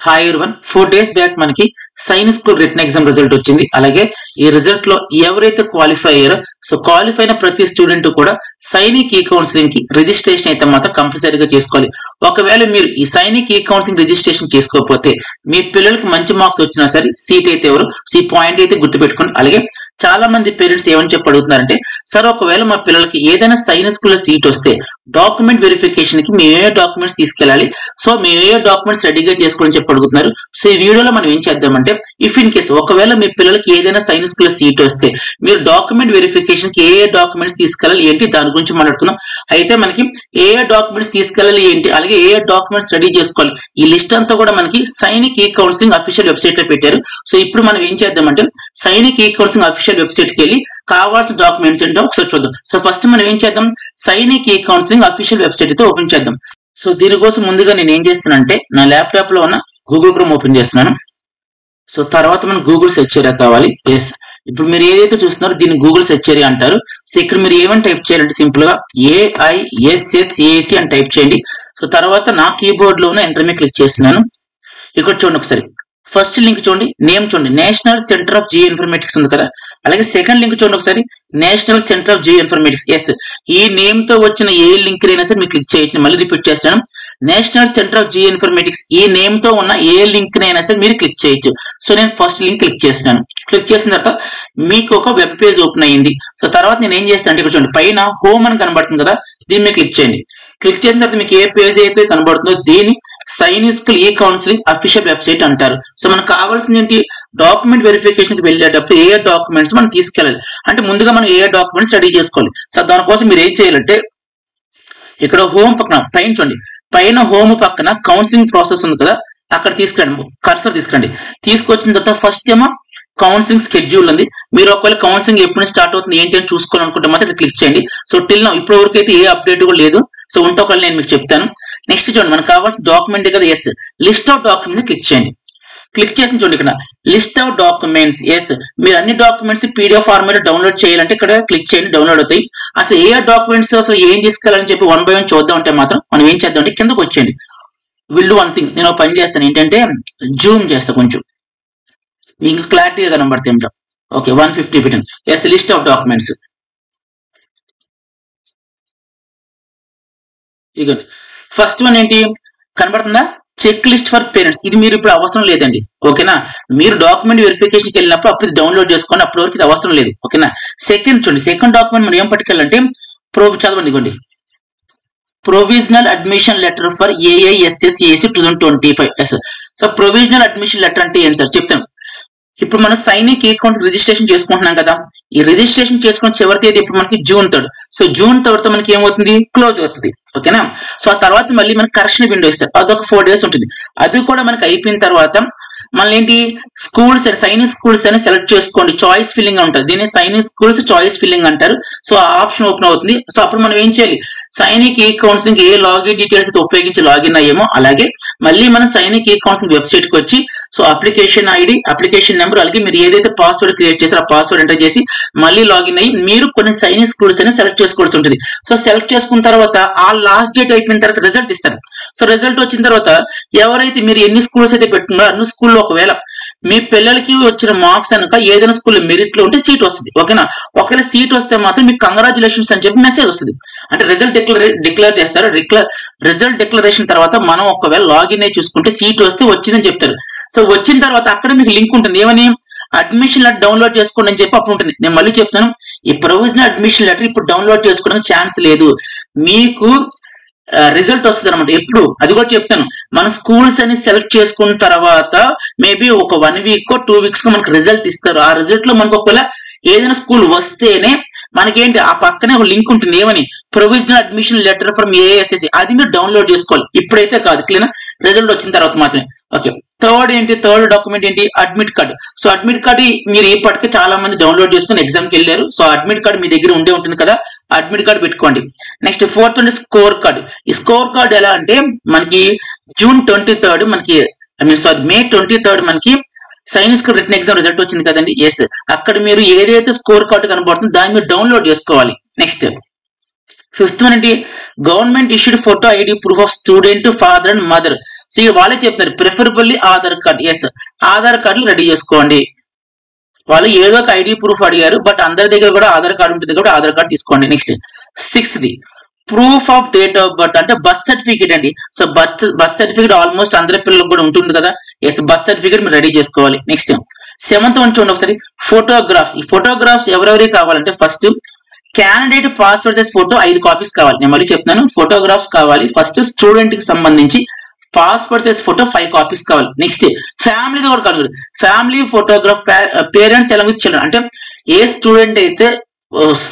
Hi everyone 4 days back మనకి science school written exam result వచ్చింది. అలాగే ఈ రిజల్ట్ లో ఎవరైతే క్వాలిఫై అయ్యారో సో క్వాలిఫై అయిన ప్రతి స్టూడెంట్ కూడా సైనిక్ ఈ కౌన్సిలింగ్ కి రిజిస్ట్రేషన్ అయితే మాత్రం కంపల్సరీగా చేసుకోవాలి. ఒకవేళ మీరు ఈ సైనిక్ ఈ కౌన్సిలింగ్ రిజిస్ట్రేషన్ చేసుకోకపోతే మీ పిల్లలకి మంచి మార్క్స్ వచ్చినా సరే సీట్ అయితే ఎవరు ఈ పాయింట్ అయితే గుర్తుపెట్టుకోండి. అలాగే చాలా మంది పేరెంట్స్ ఏమని చెప్పి అడుగుతున్నారంటే సార్ ఒకవేళ మా పిల్లలకి ఏదైనా సైన్స్ స్కూల్ లో సీట్ వస్తే డాక్యుమెంట్ వెరిఫికేషన్ కి మేము ఏ డాక్యుమెంట్స్ తీసుకెళ్ళాలి, సో మేము ఏ డాక్యుమెంట్స్ రెడీగా చేసుకోవాలని చెప్పి అడుగుతున్నారు. సో ఈ వీడియోలో మనం ఏం చేద్దామంటే ఇఫ్ ఇన్ కేసు ఒకవేళ మీ పిల్లలకి ఏదైనా సైన్స్ స్కూల్ లో సీట్ వస్తే మీరు డాక్యుమెంట్ వెరిఫికేషన్ కి ఏ డాక్యుమెంట్స్ తీసుకెళ్ళాలి ఏంటి దాని గురించి మాట్లాడుకుందాం. అయితే మనకి ఏ డాక్యుమెంట్స్ తీసుకెళ్ళాలి ఏంటి, అలాగే ఏ డాక్యుమెంట్స్ రెడీ చేసుకోవాలి ఈ లిస్ట్ అంతా కూడా మనకి సైనిక్ ఈ కౌన్సిలింగ్ అఫీషియల్ వెబ్సైట్ లో పెట్టారు. సో ఇప్పుడు మనం ఏం చేద్దామంటే సైనిక్ ఈ కౌన్సిలింగ్ అఫీషియల్ వెబ్సైట్ కి వెళ్ళి కావాల్సిన డాక్యుమెంట్స్ ఏంటో ఒకసారి చూద్దాం. సో ఫస్ట్ మనం ఏం చేద్దాం, సైనిక్ ఈ కౌన్సిలింగ్ అఫీషియల్ వెబ్సైట్ అయితే ఓపెన్ చేద్దాం. సో దీనికోసం ముందుగా నేను ఏం చేస్తున్నానంటే నా ల్యాప్టాప్ లో ఉన్న గూగుల్ క్రోమ్ ఓపెన్ చేస్తున్నాను. సో తర్వాత మనం గూగుల్ సెర్చ్ ఏరియా కావాలి. ఎస్, ఇప్పుడు మీరు ఏదైతే చూస్తున్నారో దీన్ని గూగుల్ సెర్చ్ ఏరియా అంటారు. సో ఇక్కడ మీరు ఏమని టైప్ చేయాలంటే సింపుల్ గా AISSAC అని టైప్ చేయండి. సో తర్వాత నా కీబోర్డ్ లో ఉన్న ఎంటర్ మీద క్లిక్ చేస్తున్నాను. ఇక్కడ చూడండి ఒకసారి ఫస్ట్ లింక్ చూడండి, నేమ్ చూడండి national centre of geoinformatics ఉంది కదా. అలాగే సెకండ్ లింక్ చూడండి ఒకసారి national centre of geoinformatics. Yes, ఈ నేమ్ తో వచ్చిన ఏ లింక్ అయినా సరే మీరు క్లిక్ చేయొచ్చు. మళ్ళీ రిపీట్ చేస్తాను, national centre of Jio informatics ఈ నేమ్ తో ఉన్న ఏ లింక్ అయినా సరే మీరు క్లిక్ చేయొచ్చు. సో నేను ఫస్ట్ లింక్ క్లిక్ చేస్తున్నాను. క్లిక్ చేసిన తర్వాత మీకు ఒక వెబ్ పేజ్ ఓపెన్ అయ్యింది. సో తర్వాత నేను ఏం చేస్తాను అంటే ఇక్కడ చూడండి పైన హోమ్ అని కనబడుతుంది కదా, దీని మీద క్లిక్ చేయండి. క్లిక్ చేసిన తర్వాత మీకు ఏ పేజ్ అయితే కనబడుతుందో దీన్ని సైనిక్ స్కూల్ ఈ కౌన్సిలింగ్ అఫీషియల్ వెబ్సైట్ అంటారు. సో మనకు కావాల్సింది ఏంటి, డాక్యుమెంట్ వెరిఫికేషన్ కి వెళ్ళేటప్పుడు ఏ డాక్యుమెంట్స్ మనం తీసుకెళ్ళాలి అంటే ముందుగా మనం ఏ డాక్యుమెంట్స్ రెడీ చేసుకోవాలి. సో దానికోసం మీరు ఏం చేయాలంటే ఇక్కడ హోమ్ పక్కన పైన చూడండి, పైన హోమ్ పక్కన కౌన్సిలింగ్ ప్రాసెస్ ఉంది కదా, అక్కడ తీసుకురండి, కర్సర్ తీసుకురండి. తీసుకొచ్చిన తర్వాత ఫస్ట్ ఏమో కౌన్సిలింగ్ స్కెడ్యూల్ ఉంది. మీరు ఒకవేళ కౌన్సిలింగ్ ఎప్పుడు స్టార్ట్ అవుతుంది ఏంటి అని చూసుకోవాలనుకుంటే మాత్రం క్లిక్ చేయండి. సో టిల్ నౌ ఇప్పటి వరకు అయితే ఏ అప్డేట్ కూడా లేదు. సో ఉంటే ఒకవేళ నేను మీకు చెప్తాను. నెక్స్ట్ చూడండి మనకు కావాల్సిన డాక్యుమెంట్ కదా, yes list of documents click చేయండి. క్లిక్ చేసిన చూడండి ఇక్కడ లిస్ట్ ఆఫ్ డాక్యుమెంట్స్. ఎస్, మీరు అన్ని డాక్యుమెంట్స్ PDF ఫార్మాట్ డౌన్లోడ్ చేయాలంటే ఇక్కడ క్లిక్ చేయండి, డౌన్లోడ్ అవుతాయి. అసలు ఏ డాక్యుమెంట్స్ అసలు ఏం తీసుకెళ్ళాలని చెప్పి 1 by 1 చూద్దాం అంటే మాత్రం మనం ఏం చేద్దాం అంటే కిందకు వచ్చేయండి. విల్ డూ వన్ థింగ్, నేను పని చేస్తాను ఏంటంటే జూమ్ చేస్తా కొంచెం మీకు క్లారిటీగా కనబడతాయి. ఓకే 150 పెట్టండి. ఎస్, లిస్ట్ ఆఫ్ డాక్యుమెంట్స్ ఇగోండి. ఫస్ట్ వన్ ఏంటి కనబడుతుందా, చెక్ లిస్ట్ ఫర్ పేరెంట్స్. ఇది మీరు ఇప్పుడు అవసరం లేదండి, ఓకేనా. మీరు డాక్యుమెంట్ వెరిఫికేషన్కి వెళ్ళినప్పుడు అప్పుడు డౌన్లోడ్ చేసుకోండి, అప్పటి వరకు ఇది అవసరం లేదు, ఓకేనా. సెకండ్ చూడండి, సెకండ్ డాక్యుమెంట్ మనం ఏం పట్టుకెళ్ళాలంటే చదవండి ఇగోండి, provisional admission letter for AISSAC 2025. Yes, so provisional admission letter అంటే ఏంటి సార్ చెప్తాను. ఇప్పుడు మనం సైనిక్ ఈ కౌన్సిలింగ్ రిజిస్ట్రేషన్ చేసుకుంటున్నాం కదా, ఈ రిజిస్ట్రేషన్ చేసుకున్న చివరి తేదీ ఇప్పుడు మనకి June 3rd. So June 3rd తో మనకి ఏమవుతుంది, క్లోజ్ అవుతుంది, ఓకేనా. సో ఆ తర్వాత మళ్ళీ మనకి కరెక్షన్ విండో ఇస్తారు, అదొక 4 days ఉంటుంది. అది కూడా మనకి అయిపోయిన తర్వాత మళ్ళీ ఏంటి స్కూల్స్ సైనిక్ స్కూల్స్ అని సెలెక్ట్ చేసుకోండి. చాయిస్ ఫిల్లింగ్ ఉంటుంది, దీన్ని సైనిక్ స్కూల్స్ చాయిస్ ఫిల్లింగ్ అంటారు. సో ఆ ఆప్షన్ ఓపెన్ అవుతుంది. సో అప్పుడు మనం ఏం చేయాలి, సైనిక్ ఈ కౌన్సిలింగ్ ఏ లాగిన్ డీటెయిల్స్ అయితే ఉపయోగించి లాగిన్ అయ్యామో అలాగే మళ్ళీ మన సైనిక్ ఈ కౌన్సిలింగ్ వెబ్సైట్ కి వచ్చి so application ID, application number, అలాగే మీరు ఏదైతే పాస్వర్డ్ క్రియేట్ చేసారో ఆ పాస్వర్డ్ ఎంటర్ చేసి మళ్ళీ లాగిన్ అయ్యి మీరు కొన్ని సైనిక్ స్కూల్స్ అని సెలెక్ట్ చేసుకోవాల్సి ఉంటుంది. సో సెలెక్ట్ చేసుకున్న తర్వాత ఆ లాస్ట్ డేట్ అయిపోయిన తర్వాత రిజల్ట్ ఇస్తారు. సో రిజల్ట్ వచ్చిన తర్వాత ఎవరైతే మీరు ఎన్ని స్కూల్స్ అయితే పెట్టుకున్నారో అన్ని స్కూల్లో ఒకవేళ మీ పిల్లలకి వచ్చిన మార్క్స్ కనుక ఏదైనా స్కూల్ మెరిట్ లో ఉంటే సీట్ వస్తుంది, ఓకేనా. ఒకవేళ సీట్ వస్తే మాత్రం మీకు కంగ్రాచులేషన్స్ అని చెప్పి మెసేజ్ వస్తుంది. అంటే రిజల్ట్ డిక్లేర్ చేస్తారు. రిజల్ట్ డిక్లరేషన్ తర్వాత మనం ఒకవేళ లాగిన్ అయ్యి చూసుకుంటే సీట్ వస్తే వచ్చిందని చెప్తారు. సో వచ్చిన తర్వాత అక్కడ మీకు లింక్ ఉంటుంది, ఏమని అడ్మిషన్ లెటర్ డౌన్లోడ్ చేసుకోండి అని చెప్పి అప్పుడు ఉంటుంది. నేను మళ్ళీ చెప్తాను, ఈ ప్రొవిజనల్ అడ్మిషన్ లెటర్ ఇప్పుడు డౌన్లోడ్ చేసుకోవడానికి ఛాన్స్ లేదు, మీకు రిజల్ట్ వస్తుంది అనమాట. ఎప్పుడు అది కూడా చెప్తాను, మన స్కూల్స్ అని సెలెక్ట్ చేసుకున్న తర్వాత మేబీ ఒక 1 week 2 weeks మనకు రిజల్ట్ ఇస్తారు. ఆ రిజల్ట్ లో మనకు ఒకవేళ ఏదైనా స్కూల్ వస్తేనే మనకేంటి ఆ పక్కనే ఒక లింక్ ఉంటుంది, ఏమని provisional admission letter from AISSAC, అది మీరు డౌన్లోడ్ చేసుకోవాలి. ఇప్పుడైతే కాదు, క్లియర్ రిజల్ట్ వచ్చిన తర్వాత మాత్రమే. ఓకే, థర్డ్ డాక్యుమెంట్ ఏంటి, admit card. So admit card మీరు ఇప్పటికే చాలా మంది డౌన్లోడ్ చేసుకుని ఎగ్జామ్కి వెళ్ళారు. సో అడ్మిట్ కార్డ్ మీ దగ్గర ఉండే ఉంటుంది కదా, అడ్మిట్ కార్డ్ పెట్టుకోండి. నెక్స్ట్ 4th అంటే స్కోర్ కార్డ్. ఈ స్కోర్ కార్డ్ ఎలా అంటే మనకి June 23rd మనకి May 23rd మనకి science school written exam result వచ్చింది కదండి. ఎస్, అక్కడ మీరు ఏదైతే స్కోర్ కార్డు కనబడుతుందో దాన్ని మీరు డౌన్లోడ్ చేసుకోవాలి. నెక్స్ట్ ఫిఫ్త్ వన్ ఏంటి, government issued photo ID proof of student father and mother. So వాళ్ళే చెప్తున్నారు preferably Aadhaar card. Yes, Aadhaar కార్డులు రెడీ చేసుకోండి. వాళ్ళు ఏదో ఒక ఐడి ప్రూఫ్ అడిగారు, బట్ అందరి దగ్గర కూడా ఆధార్ కార్డు ఉంటుంది కాబట్టి ఆధార్ కార్డు తీసుకోండి. నెక్స్ట్ సిక్స్త్ది, proof of date of birth అంటే బర్త్ సర్టిఫికేట్ అండి. సో బర్త్ సర్టిఫికేట్ ఆల్మోస్ట్ అందరి పిల్లలకు కూడా ఉంటుంది కదా. ఎస్, బర్త్ సర్టిఫికేట్ మీరు రెడీ చేసుకోవాలి. నెక్స్ట్ సెవెంత్ వన్ చూడండి ఒకసారి, ఫోటోగ్రాఫ్స్. ఈ ఫోటోగ్రాఫ్స్ ఎవరెవరికి కావాలంటే first candidate passport size photo 5 copies కావాలి. నేను మళ్ళీ చెప్తున్నాను, ఫోటోగ్రాఫ్స్ కావాలి. ఫస్ట్ స్టూడెంట్ కి సంబంధించి పాస్పోర్ట్ సైజ్ ఫోటో 5 కాపీస్ కావాలి. నెక్స్ట్ ఫ్యామిలీతో కూడా కావాలి. ఫ్యామిలీ ఫోటోగ్రాఫ్, పేరెంట్స్ ఎలా చిల్డ్రన్ అంటే ఏ స్టూడెంట్ అయితే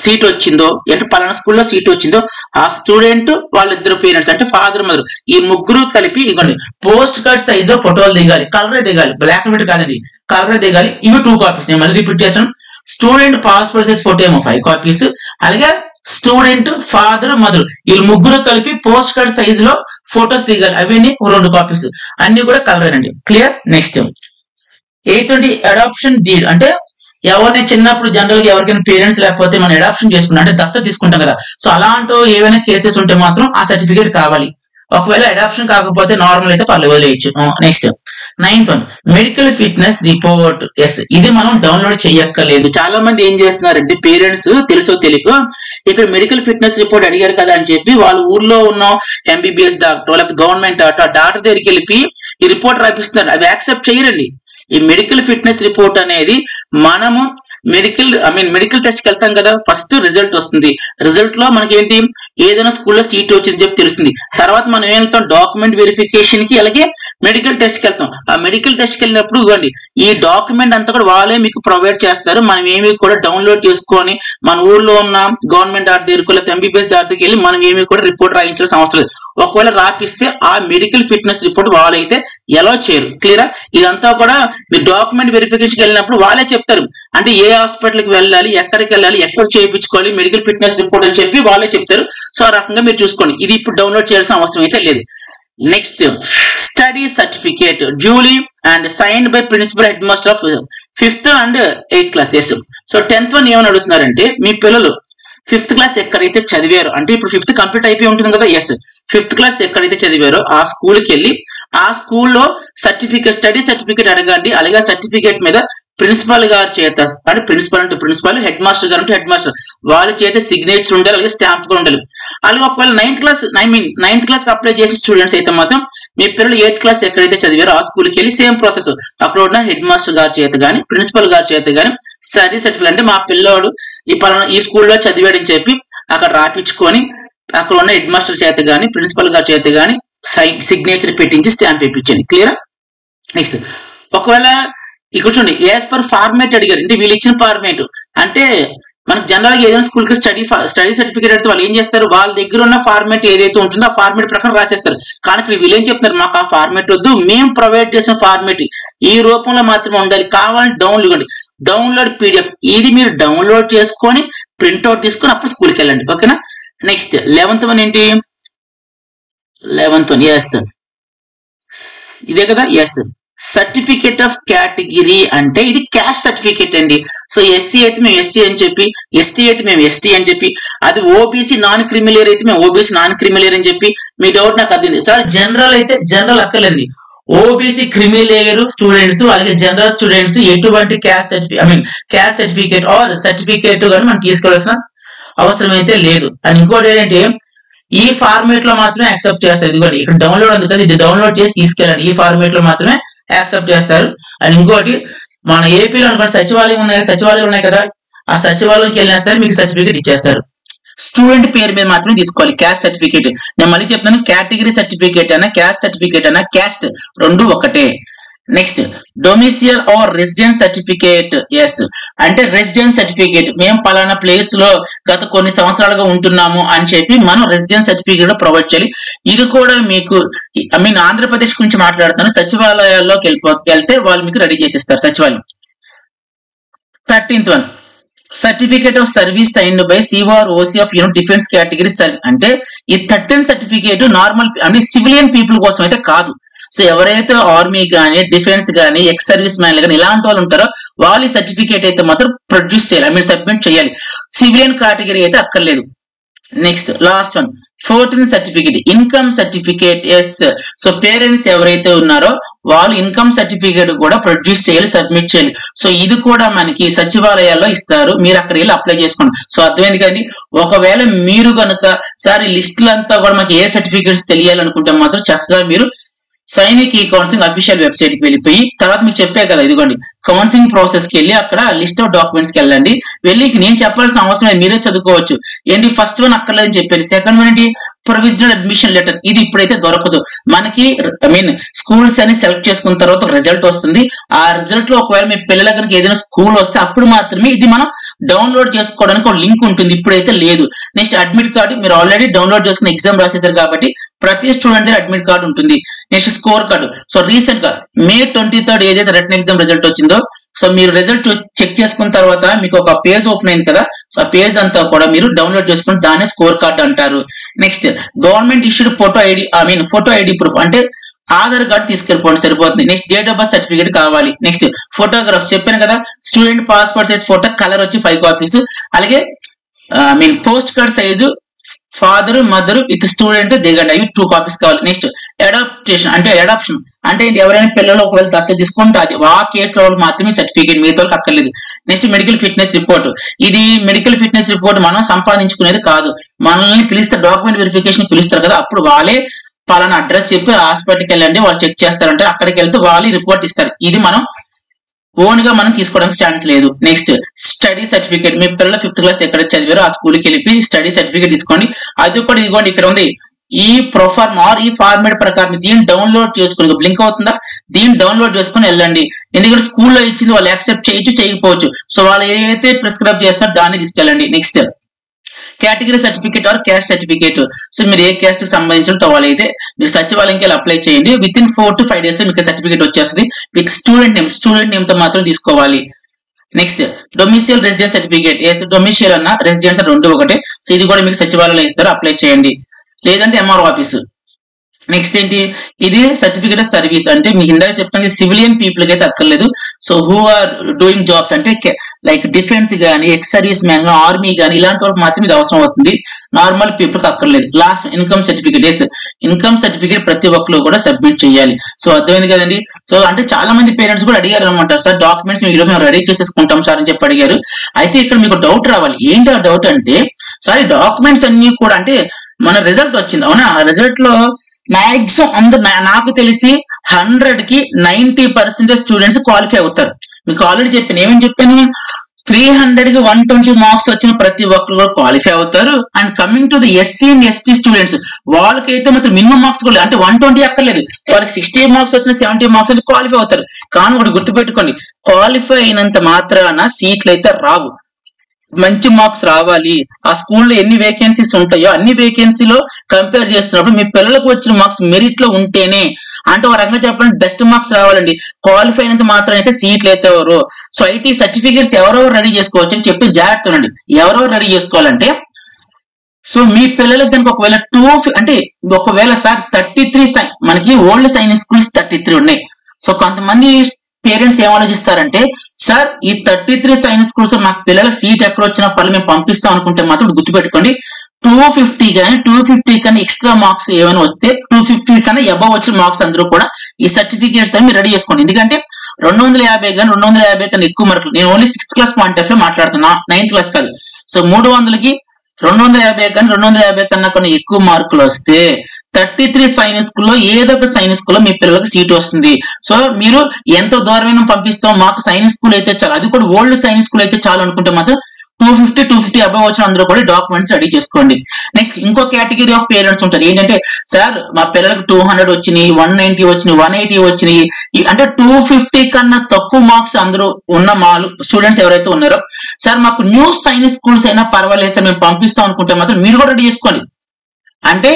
సీట్ వచ్చిందో అంటే పలానా స్కూల్లో సీట్ వచ్చిందో ఆ స్టూడెంట్ వాళ్ళిద్దరు పేరెంట్స్ అంటే ఫాదర్ మదర్ ఈ ముగ్గురు కలిపి ఇవ్వండి పోస్ట్ కార్డ్ సైజ్ లో ఫోటోలు దిగాలి. కలరే దిగాలి, బ్లాక్ అండ్ వైట్ కాదండి, కలరే దిగాలి. ఇవి 2 కాపీస్. నేను మళ్ళీ రిపీట్ చేస్తాను, స్టూడెంట్ పాస్పోర్ట్ సైజ్ ఫోటో ఏమో 5 కాపీస్, అలాగే స్టూడెంట్ ఫాదర్ మదర్ వీళ్ళు ముగ్గురు కలిపి పోస్ట్ కార్డ్ సైజ్ లో ఫోటోస్ దిగాలి. అవన్నీ 2 కాపీస్, అన్ని కూడా కలర్ అండి. క్లియర్. నెక్స్ట్ 8th అండి, అడాప్షన్ డీడ్ అంటే ఎవరిని చిన్నప్పుడు జనరల్ గా ఎవరికైనా పేరెంట్స్ లేకపోతే మనం అడాప్షన్ చేసుకుంటాం అంటే దత్తత తీసుకుంటాం కదా. సో అలాంటి ఏవైనా కేసెస్ ఉంటే మాత్రం ఆ సర్టిఫికేట్ కావాలి. ఒకవేళ అడాప్షన్ కాకపోతే నార్మల్ అయితే పర్లేదు వదిలేయచ్చు. Next 9th one, medical fitness report. Yes, ఇది మనం డౌన్లోడ్ చేయక్కర్లేదు. చాలా మంది ఏం చేస్తున్నారంటే పేరెంట్స్ తెలుసో తెలియకో ఇక్కడ మెడికల్ ఫిట్నెస్ రిపోర్ట్ అడిగారు కదా అని చెప్పి వాళ్ళు ఊర్లో ఉన్న ఎంబీబీఎస్ డాక్టర్ లేకపోతే గవర్నమెంట్ డాక్టర్ దగ్గరికి వెళ్ళి ఈ రిపోర్ట్ రాపిస్తున్నారు. అవి యాక్సెప్ట్ చేయరండి. ఈ మెడికల్ ఫిట్నెస్ రిపోర్ట్ అనేది మనము మెడికల్ టెస్ట్ కి వెళ్తాం కదా, ఫస్ట్ రిజల్ట్ వస్తుంది. రిజల్ట్ లో మనకి ఏంటి ఏదైనా స్కూల్లో సీట్ వచ్చింది చెప్పి తెలుస్తుంది. తర్వాత మనం ఏం వెళ్తాం డాక్యుమెంట్ వెరిఫికేషన్ కి, అలాగే మెడికల్ టెస్ట్ కి వెళ్తాం. ఆ మెడికల్ టెస్ట్ కి వెళ్ళినప్పుడు ఇవ్వండి ఈ డాక్యుమెంట్ అంతా కూడా వాళ్ళే మీకు ప్రొవైడ్ చేస్తారు. మనం ఏమి కూడా డౌన్లోడ్ చేసుకొని మన ఊర్లో ఉన్న గవర్నమెంట్ డాక్టర్ దగ్గరికి లేకపోతే ఎంబీబీఎస్ డాక్టర్కి వెళ్ళి మనం ఏమి కూడా రిపోర్ట్ రాయించాల్సిన అవసరం లేదు. ఒకవేళ రాపిస్తే ఆ మెడికల్ ఫిట్నెస్ రిపోర్ట్ వాళ్ళైతే ఎలా చేయరు. క్లియరా? ఇదంతా కూడా మీరు డాక్యుమెంట్ వెరిఫికేషన్ వెళ్ళినప్పుడు వాళ్ళే చెప్తారు. అంటే ఏ హాస్పిటల్కి వెళ్ళాలి, ఎక్కడికి వెళ్ళాలి, ఎక్కడ చేయించుకోవాలి మెడికల్ ఫిట్నెస్ రిపోర్ట్ అని చెప్పి వాళ్ళే చెప్తారు. సో ఆ రకంగా మీరు చూసుకోండి. ఇది ఇప్పుడు డౌన్లోడ్ చేయాల్సిన అవసరం అయితే లేదు. Next study certificate duly and signed by principal head master of 5th and 8th classes. So 10th one ఏమని అడుగుతున్నారంటే మీ పిల్లలు 5th క్లాస్ ఎక్కడైతే చదివారో అంటే ఇప్పుడు 5th కంప్లీట్ అయిపోయి ఉంటుంది కదా. ఎస్, 5th క్లాస్ ఎక్కడైతే చదివారో ఆ స్కూల్కి వెళ్ళి ఆ స్కూల్లో సర్టిఫికేట్ స్టడీ సర్టిఫికేట్ అడగండి. అలాగే సర్టిఫికేట్ మీద ప్రిన్సిపల్ గారి చేత అంటే ప్రిన్సిపల్ హెడ్ మాస్టర్ గారు అంటే హెడ్ మాస్టర్ వాళ్ళ చేత సిగ్నేచర్ ఉండాలి, అలాగే స్టాంప్ కూడా ఉండాలి. అలాగే ఒకవేళ 9th క్లాస్ అప్లై చేసే స్టూడెంట్స్ అయితే మాత్రం మీ పిల్లలు 8th క్లాస్ ఎక్కడైతే చదివారో ఆ స్కూల్కి వెళ్ళి సేమ్ ప్రాసెస్ అక్కడ ఉన్న హెడ్ మాస్టర్ గారి చేత కానీ ప్రిన్సిపల్ గారి చేత కానీ స్టడీ సర్టిఫికేట్ అంటే మా పిల్లోడు ఈ స్కూల్లో చదివాడని చెప్పి అక్కడ రాపించుకొని అక్కడ ఉన్న హెడ్ మాస్టర్ చేత కానీ ప్రిన్సిపల్ గారి చేత కానీ సిగ్నేచర్ పెట్టించి స్టాంప్ వేయించండి. క్లియరా? నెక్స్ట్ ఒకవేళ ఇక్కడ చూడండి యాజ్ పర్ ఫార్మేట్ అడిగారు. అంటే వీళ్ళు ఇచ్చిన ఫార్మేట్ అంటే మనకు జనరల్ గా ఏదైనా స్కూల్ కి స్టడీ సర్టిఫికేట్ అయితే వాళ్ళు ఏం చేస్తారు, వాళ్ళ దగ్గర ఉన్న ఫార్మేట్ ఏదైతే ఉంటుందో ఆ ఫార్మేట్ ప్రకారం రాసేస్తారు. కానీ ఇక్కడ వీళ్ళు ఏం చెప్తున్నారు, మాకు ఆ ఫార్మేట్ వద్దు, మేము ప్రొవైడ్ చేసిన ఫార్మేట్ ఈ రూపంలో మాత్రమే ఉండాలి, కావాలంటే డౌన్లోడ్ పీడిఎఫ్ ఇది మీరు డౌన్లోడ్ చేసుకొని ప్రింట్అవుట్ తీసుకొని అప్పుడు స్కూల్కి వెళ్ళండి. ఓకేనా? నెక్స్ట్ 11th వన్ ఏంటి, 11th వన్ ఎస్ ఇదే కదా. ఎస్, సర్టిఫికేట్ ఆఫ్ కేటగిరీ అంటే ఇది క్యాస్ట్ సర్టిఫికేట్ అండి. సో ఎస్సీ అయితే మేము ఎస్సీ అని చెప్పి, ఎస్టీ అయితే మేము ఎస్టీ అని చెప్పి, అది ఓబీసీ నాన్ క్రిమిలేయర్ అయితే మేము ఓబీసీ నాన్ క్రిమిలేయర్ అని చెప్పి. మీ డౌట్ నాకు అర్థమైంది సార్. జనరల్ అయితే జనరల్ అక్కర్లేదు, ఓబీసీ క్రిమిలేయర్ స్టూడెంట్స్ అలాగే జనరల్ స్టూడెంట్స్ ఎటువంటి క్యాస్ట్ సర్టిఫికేట్ ఆర్ సర్టిఫికేట్ కానీ మనం తీసుకోవాల్సిన అవసరం అయితే లేదు. అని ఇంకోటి ఏంటంటే ఈ ఫార్మేట్ లో మాత్రమే యాక్సెప్ట్ చేస్తారు. ఇదిగోండి ఇక్కడ డౌన్లోడ్ ఉంది కదా, ఇది డౌన్లోడ్ చేసి తీసుకెళ్ళండి. ఈ ఫార్మేట్ లో మాత్రమే యాక్సెప్ట్ చేస్తారు. అండ్ ఇంకోటి మన ఏపీలో అనుకోండి సచివాలయం ఉన్నాయి కదా, ఆ సచివాలయంకి వెళ్ళినా సరే మీకు సర్టిఫికేట్ ఇచ్చేస్తారు. స్టూడెంట్ పేరు మీద మాత్రమే తీసుకోవాలి క్యాస్ట్ సర్టిఫికేట్. నేను మళ్ళీ చెప్తాను, కేటగిరీ సర్టిఫికేట్ అన్న క్యాస్ట్ సర్టిఫికేట్ అన్న క్యాస్ట్ రెండు ఒకటే. Next domicile or residence certificate. Yes అంటే రెసిడెన్స్ సర్టిఫికేట్, మేము పలానా ప్లేస్ లో గత కొన్ని సంవత్సరాలుగా ఉంటున్నాము అని చెప్పి మనం రెసిడెన్స్ సర్టిఫికేట్ ప్రొవైడ్ చేయాలి. ఇది కూడా మీకు ఆంధ్రప్రదేశ్ గురించి మాట్లాడుతాను, సచివాలయాల్లోకి వెళ్తే వాళ్ళు మీకు రెడీ చేసిస్తారు సచివాలయం. 13th one certificate of service signed by CR OC of defence category అంటే ఈ 13th సర్టిఫికేట్ నార్మల్ అంటే సివిలియన్ పీపుల్ కోసం అయితే కాదు. సో ఎవరైతే ఆర్మీ కానీ డిఫెన్స్ కానీ ఎక్స్ సర్వీస్ మ్యాన్లు కానీ ఇలాంటి వాళ్ళు ఉంటారో వాళ్ళు ఈ సర్టిఫికేట్ అయితే మాత్రం ప్రొడ్యూస్ చేయాలి, సబ్మిట్ చేయాలి. సివిలియన్ కేటగిరీ అయితే అక్కర్లేదు. Next last one 14th certificate, income certificate. Yes, so parents ఎవరైతే ఉన్నారో వాళ్ళు ఇన్కమ్ సర్టిఫికేట్ కూడా ప్రొడ్యూస్ చేయాలి, సబ్మిట్ చేయాలి. సో ఇది కూడా మనకి సచివాలయాల్లో ఇస్తారు, మీరు అక్కడ వెళ్ళి అప్లై చేసుకోండి. సో అర్థమైంది కదండి. ఒకవేళ మీరు కనుక సార్ ఈ లిస్టులంతా కూడా మాకు ఏ సర్టిఫికేట్స్ తెలియాలనుకుంటే మాత్రం చక్కగా మీరు సైనిక్ ఈ కౌన్సిలింగ్ అఫీషియల్ వెబ్సైట్ కి వెళ్ళిపోయి, తర్వాత మీకు చెప్పే కదా ఇదిగోండి కౌన్సిలింగ్ ప్రాసెస్ కి వెళ్ళి అక్కడ లిస్ట్ ఆఫ్ డాక్యుమెంట్స్ కి వెళ్ళండి. వెళ్ళి నేను చెప్పాల్సిన అవసరం లేదు, మీరే చదువుకోవచ్చు. ఏంటి ఫస్ట్ వన్ అక్కర్లేదని చెప్పాను. సెకండ్ వన్ ఏంటి ప్రొవిజనల్ అడ్మిషన్ లెటర్, ఇది ఇప్పుడైతే దొరకదు మనకి. స్కూల్స్ అని సెలెక్ట్ చేసుకున్న తర్వాత రిజల్ట్ వస్తుంది. ఆ రిజల్ట్ లో ఒకవేళ మీ పిల్లల కనుక ఏదైనా స్కూల్ వస్తే అప్పుడు మాత్రమే ఇది మనం డౌన్లోడ్ చేసుకోవడానికి ఒక లింక్ ఉంటుంది, ఇప్పుడైతే లేదు. నెక్స్ట్ అడ్మిట్ కార్డు, మీరు ఆల్రెడీ డౌన్లోడ్ చేసుకుని ఎగ్జామ్ రాసేసారు కాబట్టి ప్రతి స్టూడెంట్ దగ్గర అడ్మిట్ కార్డు ఉంటుంది. Next score card. So recent గా May 23 ఏదైతే రిటన్ ఎగ్జామ్ రిజల్ట్ వచ్చిందో, సో మీరు రిజల్ట్ చెక్ చేసుకున్న తర్వాత మీకు ఒక పేజ్ ఓపెన్ అయింది కదా, సో ఆ పేజ్ అంతా కూడా మీరు డౌన్లోడ్ చేసుకుని దాన్ని స్కోర్ కార్డ్ అంటారు. Next government issued photo ID, photo ID proof అంటే ఆధార్ కార్డు తీసుకెళ్ళిపోండి సరిపోతుంది. Next date of birth certificate కావాలి. నెక్స్ట్ ఫోటోగ్రాఫ్ చెప్పాను కదా, student passport size photo, colour వచ్చి 5 కాపీస్. అలాగే post card size father mother with student దిగండి, అవి 2 కాపీస్ కావాలి. నెక్స్ట్ అడాప్టేషన్ అంటే అడాప్షన్ అంటే ఎవరైనా పిల్లలు ఒకవేళ దత్తత తీసుకుంటే అది ఆ కేసులో వాళ్ళకి మాత్రమే సర్టిఫికేట్, మిగతా వాళ్ళకి అక్కర్లేదు. నెక్స్ట్ మెడికల్ ఫిట్నెస్ రిపోర్ట్, ఇది మెడికల్ ఫిట్నెస్ రిపోర్ట్ మనం సంపాదించుకునేది కాదు, మనల్ని పిలిస్తారు డాక్యుమెంట్ వెరిఫికేషన్ పిలుస్తారు కదా, అప్పుడు వాళ్ళే పలానా అడ్రస్ చెప్పి హాస్పిటల్కి వెళ్ళండి వాళ్ళు చెక్ చేస్తారంటే అక్కడికి వెళ్తే వాళ్ళు రిపోర్ట్ ఇస్తారు. ఇది మనం ఓన్ గా మనం తీసుకోవడానికి ఛాన్స్ లేదు. నెక్స్ట్ స్టడీ సర్టిఫికేట్, మీ పిల్లలు 5th క్లాస్ ఎక్కడ చదివారో ఆ స్కూల్కి వెళ్ళి స్టడీ సర్టిఫికేట్ తీసుకోండి. అది కూడా ఇదిగోండి ఇక్కడ ఉంది, ఈ ప్రొఫార్మ్ ఆర్ ఈ ఫార్మేట్ ప్రకారం దీన్ని డౌన్లోడ్ చేసుకుని బ్లింక్ అవుతుందా, దీన్ని డౌన్లోడ్ చేసుకుని వెళ్ళండి. ఎందుకంటే స్కూల్లో ఇచ్చింది వాళ్ళు యాక్సెప్ట్ చేయొచ్చు చేయకపోవచ్చు, సో వాళ్ళు ఏదైతే ప్రిస్క్రైబ్ చేస్తారో దాన్ని తీసుకెళ్ళండి. Next category certificate or caste certificate, so మీరు ఏ క్యాస్ట్ కి సంబంధించిన వాళ్ళైతే మీరు సచివాలయంకి అప్లై చేయండి. విత్ ఇన్ 4 to 5 days మీకు సర్టిఫికేట్ వచ్చేస్తుంది. విత్ స్టూడెంట్ నేమ్ తో మాత్రం తీసుకోవాలి. నెక్స్ట్ డొమిసియల్ రెసిడెన్స్ సర్టిఫికేట్, డొమిసియల్ అన్న రెసిడెన్స్ రెండు ఒకటే, సో ఇది కూడా మీకు సచివాలయం ఇస్తారు, అప్లై చేయండి. లేదంటే ఎంఆర్ఓ ఆఫీసు. నెక్స్ట్ ఏంటి, ఇది సర్టిఫికేట్ ఆఫ్ సర్వీస్ అంటే మీకు ఇందాక చెప్పండి సివిలియన్ పీపుల్ కి అయితే అక్కర్లేదు. So who are doing jobs అంటే లైక్ డిఫెన్స్ కానీ ఎక్స్ సర్వీస్ మ్యాన్ ఆర్మీ కానీ ఇలాంటి వాళ్ళకి మాత్రం ఇది అవసరం అవుతుంది, నార్మల్ పీపుల్ కి అక్కర్లేదు. Last income certificate, income certificate ప్రతి ఒక్కరు కూడా సబ్మిట్ చేయాలి. సో అర్థమైంది కదండి. సో అంటే చాలా మంది పేరెంట్స్ కూడా అడిగారు అనమాట, సార్ డాక్యుమెంట్స్ మీరు మేము రెడీ చేసేసుకుంటాం సార్ అని చెప్పి అడిగారు. అయితే ఇక్కడ మీకు డౌట్ రావాలి, ఏంటి ఆ డౌట్ అంటే సార్ ఈ డాక్యుమెంట్స్ అన్ని కూడా అంటే మన రిజల్ట్ వచ్చింది అవునా, ఆ రిజల్ట్ లో మాక్సిమం అందరు నాకు తెలిసి 100 కి 90% స్టూడెంట్స్ క్వాలిఫై అవుతారు. మీకు ఆల్రెడీ చెప్పాను, ఏమని చెప్పాను, 300 కి 120 మార్క్స్ వచ్చిన ప్రతి ఒక్కరు కూడా క్వాలిఫై అవుతారు. And coming to the SC and ST students వాళ్ళకైతే మాత్రం మినిమం మార్క్స్ కూడా అంటే 120 అక్కర్లేదు, వాళ్ళకి 60 మార్క్స్ వచ్చిన 70 మార్క్స్ వచ్చి క్వాలిఫై అవుతారు. కానీ ఒకటి గుర్తుపెట్టుకోండి, క్వాలిఫై అయినంత మాత్రాన సీట్లు అయితే రావు, మంచి మార్క్స్ రావాలి. ఆ స్కూల్లో ఎన్ని వేకెన్సీస్ ఉంటాయో అన్ని వేకెన్సీలో కంపేర్ చేస్తున్నప్పుడు మీ పిల్లలకు వచ్చిన మార్క్స్ మెరిట్ లో ఉంటేనే, అంటే ఒక రకంగా చెప్పాలంటే బెస్ట్ మార్క్స్ రావాలండి. క్వాలిఫై అయినంత మాత్రం అయితే సీట్లు అయితే ఎవరు. సో అయితే ఈ సర్టిఫికేట్స్ ఎవరెవరు రెడీ చేసుకోవచ్చు అని చెప్పి జాగ్రత్త ఉండండి. ఎవరెవరు రెడీ చేసుకోవాలంటే, సో మీ పిల్లలకు కనుక ఒకవేళ సార్ 33 మనకి ఓల్డ్ సైనిక్ స్కూల్స్ 33 ఉన్నాయి. సో కొంతమంది పేరెంట్స్ ఏం ఆలోచిస్తారంటే, సార్ ఈ 33 సైన్స్ స్కూల్స్ మాకు పిల్లల సీట్ ఎక్కడ వచ్చినా పర్లేదు మేము పంపిస్తాం అనుకుంటే మాత్రం గుర్తుపెట్టుకోండి, 250 కానీ 250 కన్నా ఎక్స్ట్రా మార్క్స్ ఏమైనా వస్తే 250 కన్నా అబవ్ వచ్చిన మార్క్స్ అందరూ కూడా ఈ సర్టిఫికేట్స్ అని మీరు రెడీ చేసుకోండి. ఎందుకంటే 250 కానీ 250 కన్నా ఎక్కువ మార్కులు, నేను only 6th class point of view మాట్లాడుతున్నా, 9th క్లాస్ కాదు. సో 300కి 250 కానీ 250 కన్నా కొన్ని ఎక్కువ మార్కులు వస్తే 33 సైన్స్ స్కూల్లో ఏదో ఒక సైన్స్ స్కూల్లో మీ పిల్లలకు సీట్ వస్తుంది. సో మీరు ఎంతో దూరమైన పంపిస్తాం, మాకు సైన్స్ స్కూల్ అయితే చాలు, అది కూడా ఓల్డ్ సైన్స్ స్కూల్ అయితే చాలు అనుకుంటే మాత్రం 250 అబవ్ వచ్చిన అందరూ కూడా డాక్యుమెంట్స్ రెడీ చేసుకోండి. నెక్స్ట్ ఇంకో కేటగిరీ ఆఫ్ పేరెంట్స్ ఉంటారు, ఏంటంటే సార్ మా పిల్లలకు 200 వచ్చినాయి, 190 వచ్చినాయి, 180 వచ్చినాయి, అంటే 250 కన్నా తక్కువ మార్క్స్ అందరూ ఉన్న స్టూడెంట్స్ ఎవరైతే ఉన్నారో, సార్ మాకు న్యూ సైన్స్ స్కూల్స్ అయినా పర్వాలేదు సార్ మేము పంపిస్తాం అనుకుంటే మాత్రం మీరు కూడా రెడీ చేసుకోండి. అంటే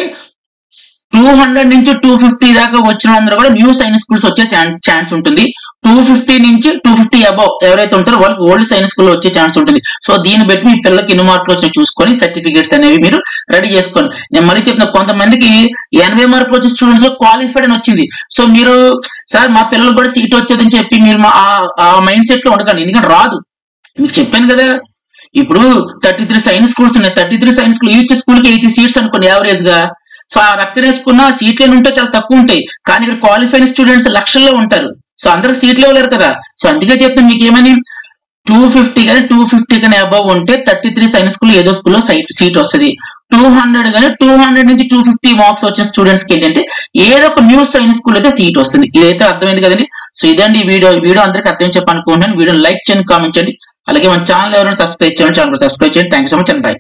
200 నుంచి 250 దాకా వచ్చిన అందరూ కూడా న్యూ సైన్స్ స్కూల్స్ వచ్చే ఛాన్స్ ఉంటుంది. 250 నుంచి 250 అబౌవ్ ఎవరైతే ఉంటారో వాళ్ళకి ఓల్డ్ సైన్స్ స్కూల్ వచ్చే ఛాన్స్ ఉంటుంది. సో దీన్ని బట్టి మీ పిల్లలకి ఎన్ని మార్కులు వచ్చినా చూసుకొని సర్టిఫికేట్స్ అనేవి మీరు రెడీ చేసుకోండి. నేను మళ్ళీ చెప్తున్నా, కొంతమందికి 80 మార్కులు వచ్చిన స్టూడెంట్స్ క్వాలిఫైడ్ అని వచ్చింది. సో మీరు సార్ మా పిల్లలు కూడా సీట్ వచ్చేదని చెప్పి మీరు ఆ మైండ్ సెట్ లో ఉండకండి, ఎందుకంటే రాదు. మీకు చెప్పాను కదా, ఇప్పుడు 33 సైన్స్ స్కూల్స్ ఉన్నాయి. 33 సైన్స్ స్కూల్ ఈచ్ స్కూల్ కి 80 సీట్స్ అనుకోండి యావరేజ్ గా. సో ఆ రక్కన వేసుకున్న సీట్లు ఉంటే చాలా తక్కువ ఉంటాయి, కానీ ఇక్కడ క్వాలిఫైడ్ స్టూడెంట్స్ లక్షల్లో ఉంటారు. సో అందరికి సీట్లు ఇవ్వలేరు కదా. సో అందుకే చెప్తాను మీకు ఏమని, 250 కానీ 250 కానీ అబౌవ్ ఉంటే 33 సైన్స్ స్కూల్ ఏదో స్కూల్లో సీట్ వస్తుంది. 200 కానీ 200 నుంచి 250 మార్క్స్ వచ్చిన స్టూడెంట్స్ కి ఏంటంటే ఏదో ఒక న్యూ సైన్స్ స్కూల్ అయితే సీట్ వస్తుంది. ఇదైతే అర్థమైంది కదండి. సో ఇదండి వీడియో అందరికి అర్థం చెప్పనుకుంటున్నాను. వీడియో లైక్ చేయండి, కామెంట్ చేయండి, అలాగే మన ఛానల్ ఎవరైనా సబ్స్క్రైబ్ చేయండి, ఛానల్ సబ్స్క్రైబ్ చేయండి. Thank you so much and by.